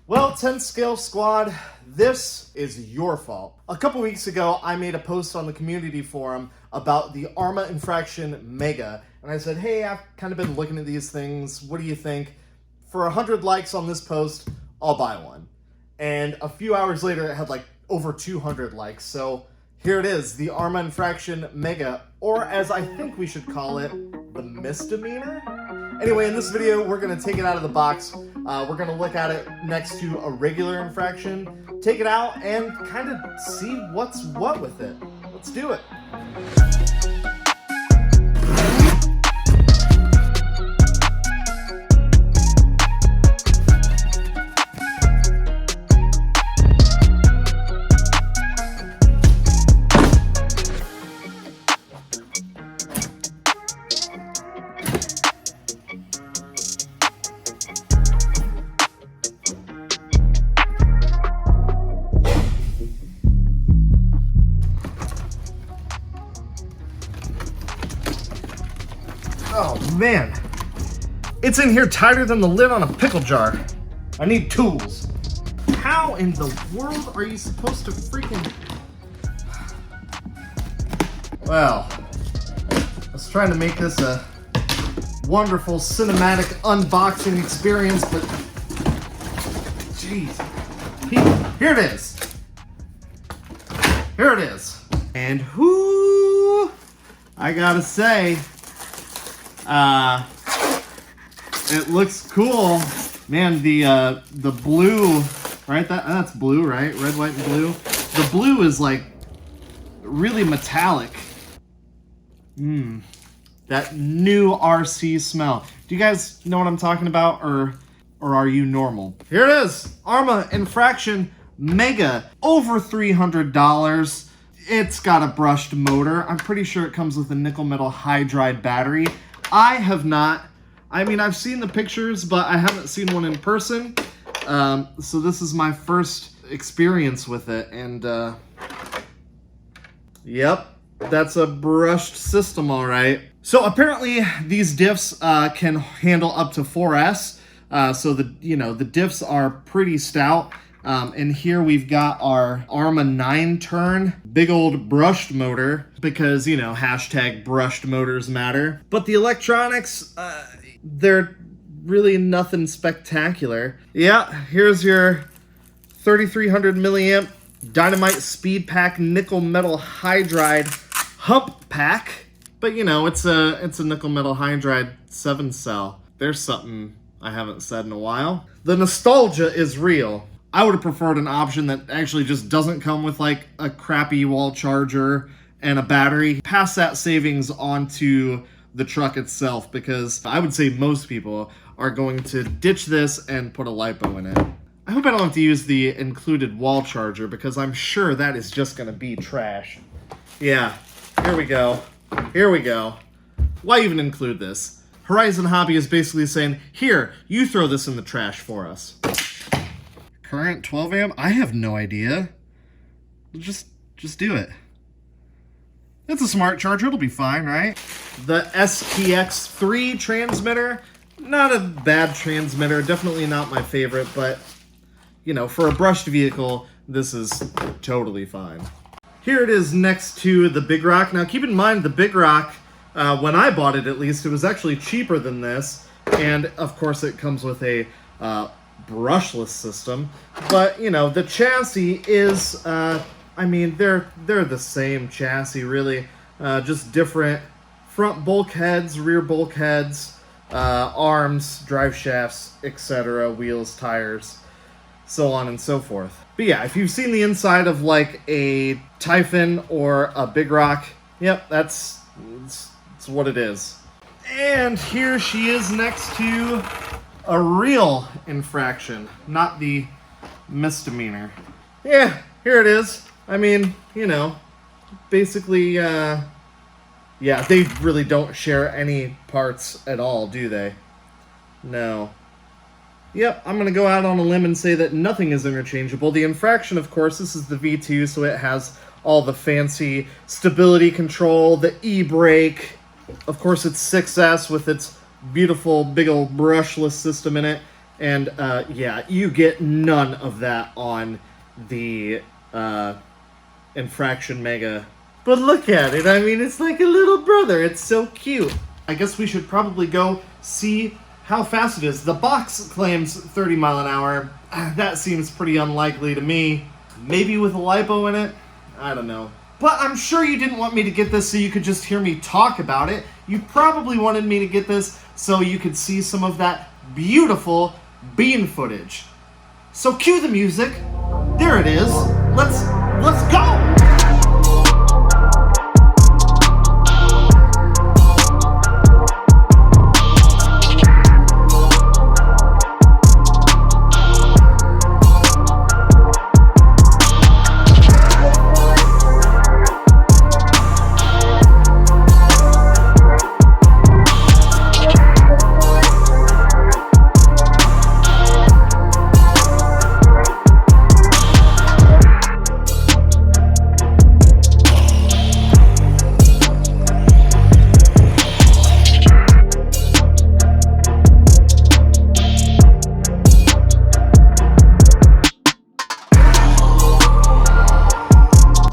Well, 10 scale squad, this is your fault. A couple weeks ago, I made a post on the community forum about the Arrma Infraction MEGA, and I said, hey, I've kind of been looking at these things. What do you think? For 100 likes on this post, I'll buy one. And a few hours later, it had like over 200 likes. So here it is, the Arrma Infraction MEGA, or as I think we should call it, the misdemeanor? Anyway, in this video, we're gonna take it out of the box. We're gonna look at it next to a regular infraction, take it out, and kind of see what's what with it. Let's do it. Oh man, it's in here tighter than the lid on a pickle jar. I need tools. How in the world are you supposed to freaking... Well, I was trying to make this a wonderful cinematic unboxing experience, but jeez. Here it is. Here it is. And whoo, I gotta say, it looks cool, man. The blue, right? That's blue, right? Red, white, and blue. The blue is like really metallic. That new RC smell. Do you guys know what I'm talking about, or are you normal? Here it is, Arrma Infraction MEGA, over $300. It's got a brushed motor. I'm pretty sure it comes with a nickel metal hydride battery. I have not. I mean, I've seen the pictures, but I haven't seen one in person. So this is my first experience with it. And, yep, that's a brushed system, all right. So apparently these diffs can handle up to 4S. So the diffs are pretty stout. And here we've got our Arrma 9-turn, big old brushed motor, because, hashtag brushed motors matter. But the electronics, they're really nothing spectacular. Yeah, here's your 3300 milliamp Dynamite Speed Pack nickel metal hydride hump pack. But, it's a nickel metal hydride 7-cell. There's something I haven't said in a while. The nostalgia is real. I would have preferred an option that actually just doesn't come with like a crappy wall charger and a battery. Pass that savings onto the truck itself, because I would say most people are going to ditch this and put a Lipo in it. I hope I don't have to use the included wall charger, because I'm sure that is just going to be trash. Yeah, here we go. Here we go. Why even include this? Horizon Hobby is basically saying, here, you throw this in the trash for us. Current 12 amp? I have no idea. Just do it. It's a smart charger, it'll be fine, right? The SPX3 transmitter, not a bad transmitter, definitely not my favorite, but for a brushed vehicle, this is totally fine. Here it is next to the Big Rock. Now keep in mind, the Big Rock, when I bought it at least, it was actually cheaper than this, and of course it comes with a brushless system, but the chassis is I mean, they're the same chassis really, just different front bulkheads, rear bulkheads, arms, drive shafts, etc., wheels, tires, so on and so forth. But yeah, if you've seen the inside of like a Typhon or a Big Rock, yep, that's what it is. And here she is next to a real infraction, not the misdemeanor. Yeah, here it is. I mean, basically, yeah, they really don't share any parts at all, do they? No. Yep, I'm going to go out on a limb and say that nothing is interchangeable. The Infraction, of course, this is the V2, so it has all the fancy stability control, the e-brake. Of course, it's 6S with its beautiful big old brushless system in it. And yeah, you get none of that on the Infraction Mega. But look at it. I mean, it's like a little brother. It's so cute. I guess we should probably go see how fast it is. The box claims 30 mile an hour. That seems pretty unlikely to me. Maybe with a lipo in it? I don't know. But I'm sure you didn't want me to get this so you could just hear me talk about it. You probably wanted me to get this so you could see some of that beautiful bean footage. So cue the music. There it is. Let's go!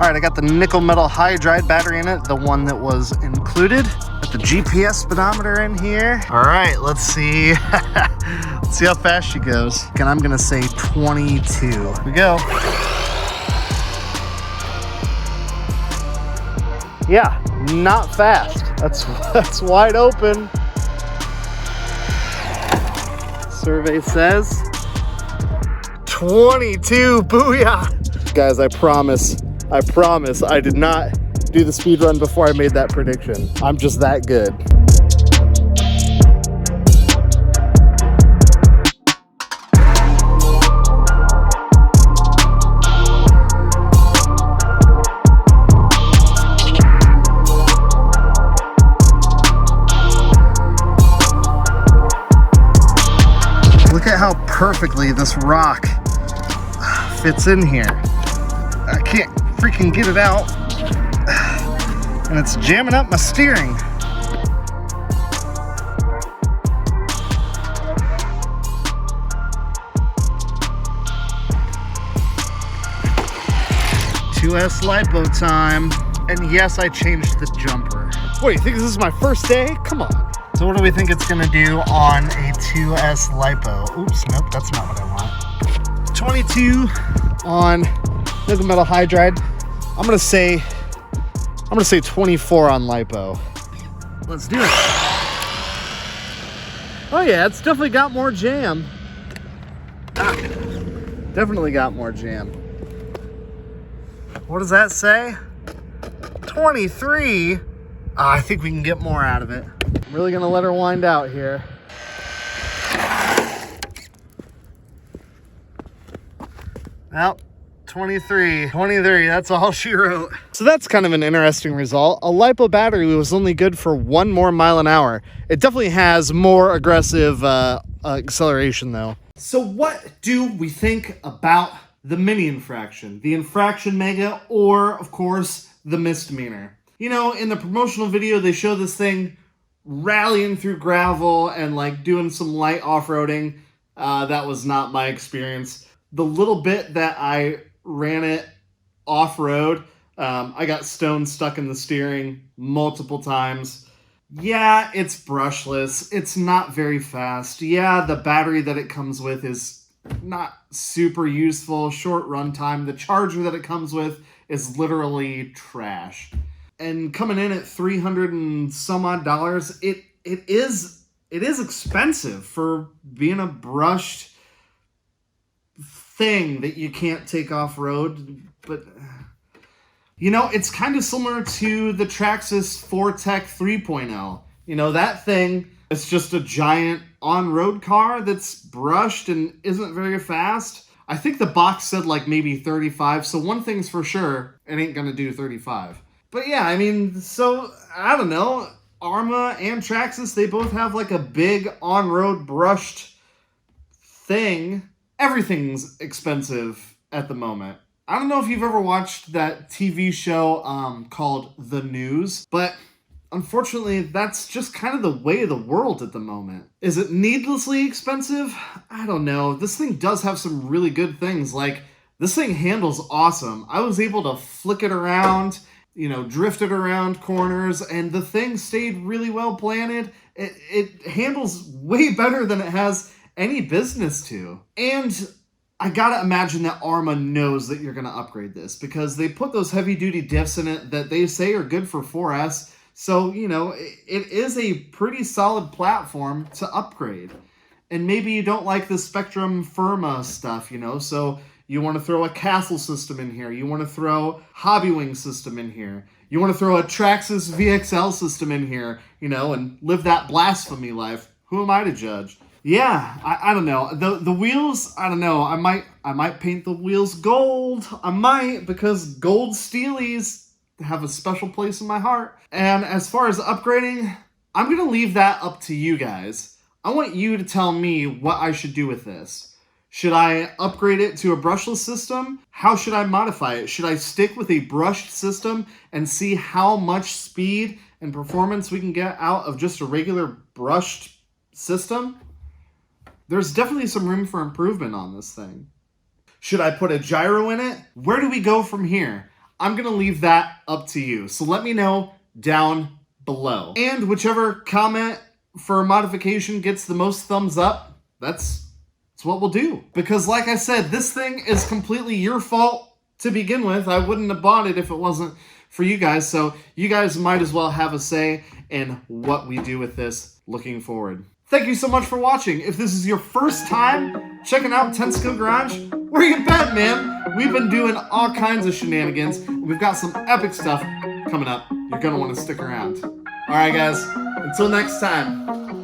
Alright, I got the nickel metal hydride battery in it, the one that was included. Got the GPS speedometer in here. Alright, let's see. Let's see how fast she goes. And I'm gonna say 22. Here we go. Yeah, not fast. That's wide open. Survey says 22. Booyah! Guys, I promise I did not do the speed run before I made that prediction. I'm just that good. Look at how perfectly this rock fits in here. I can't freaking get it out, and it's jamming up my steering. $2S lipo time. And yes, I changed the jumper. What, you think this is my first day? Come on. So what do we think it's gonna do on a 2S lipo? Oops, nope, that's not what I want. 22 on nickel metal hydride. I'm gonna say 24 on lipo. Let's do it. Oh yeah, it's definitely got more jam. Definitely got more jam. What does that say? 23. I think we can get more out of it. I'm really gonna let her wind out here. Well, 23, that's all she wrote. So that's kind of an interesting result. A lipo battery was only good for 1 more mile an hour. It definitely has more aggressive acceleration though. So what do we think about the mini infraction, the infraction mega, or of course the misdemeanor? You know, in the promotional video, they show this thing rallying through gravel and like doing some light off-roading. That was not my experience. The little bit that I ran it off-road, I got stone stuck in the steering multiple times. Yeah, it's brushless. It's not very fast. Yeah, the battery that it comes with is not super useful, short runtime. The charger that it comes with is literally trash. And coming in at $300 and some odd, it is expensive for being a brushed thing that you can't take off road. But you know, it's kind of similar to the Traxxas 4Tech 3.0. You know, that thing is just a giant on-road car that's brushed and isn't very fast. I think the box said like maybe 35, so one thing's for sure, it ain't gonna do 35. But yeah, I mean, so, I don't know, Arrma and Traxxas, they both have like a big on-road brushed thing. Everything's expensive at the moment. I don't know if you've ever watched that TV show called The News, but unfortunately, that's just kind of the way of the world at the moment. Is it needlessly expensive? I don't know. This thing does have some really good things. Like, this thing handles awesome. I was able to flick it around, drift it around corners, and the thing stayed really well planted. It handles way better than it has any business to. And I gotta imagine that Arrma knows that you're gonna upgrade this, because they put those heavy-duty diffs in it that they say are good for 4S. So, it is a pretty solid platform to upgrade. And maybe you don't like the Spectrum Firma stuff, so you want to throw a Castle system in here. You want to throw Hobbywing system in here. You want to throw a Traxxas VXL system in here, and live that blasphemy life. Who am I to judge? Yeah, I don't know. The wheels, I don't know. I might paint the wheels gold. I might, because gold steelies have a special place in my heart. And as far as upgrading, I'm going to leave that up to you guys. I want you to tell me what I should do with this. Should I upgrade it to a brushless system? How should I modify it? Should I stick with a brushed system and see how much speed and performance we can get out of just a regular brushed system? There's definitely some room for improvement on this thing. Should I put a gyro in it? Where do we go from here? I'm going to leave that up to you. So let me know down below. And whichever comment for modification gets the most thumbs up, that's what we'll do. Because like I said, this thing is completely your fault to begin with. I wouldn't have bought it if it wasn't for you guys. So you guys might as well have a say in what we do with this looking forward. Thank you so much for watching. If this is your first time checking out 10 Skill Garage, where you been, man? We've been doing all kinds of shenanigans. We've got some epic stuff coming up. You're gonna want to stick around. All right, guys. Until next time.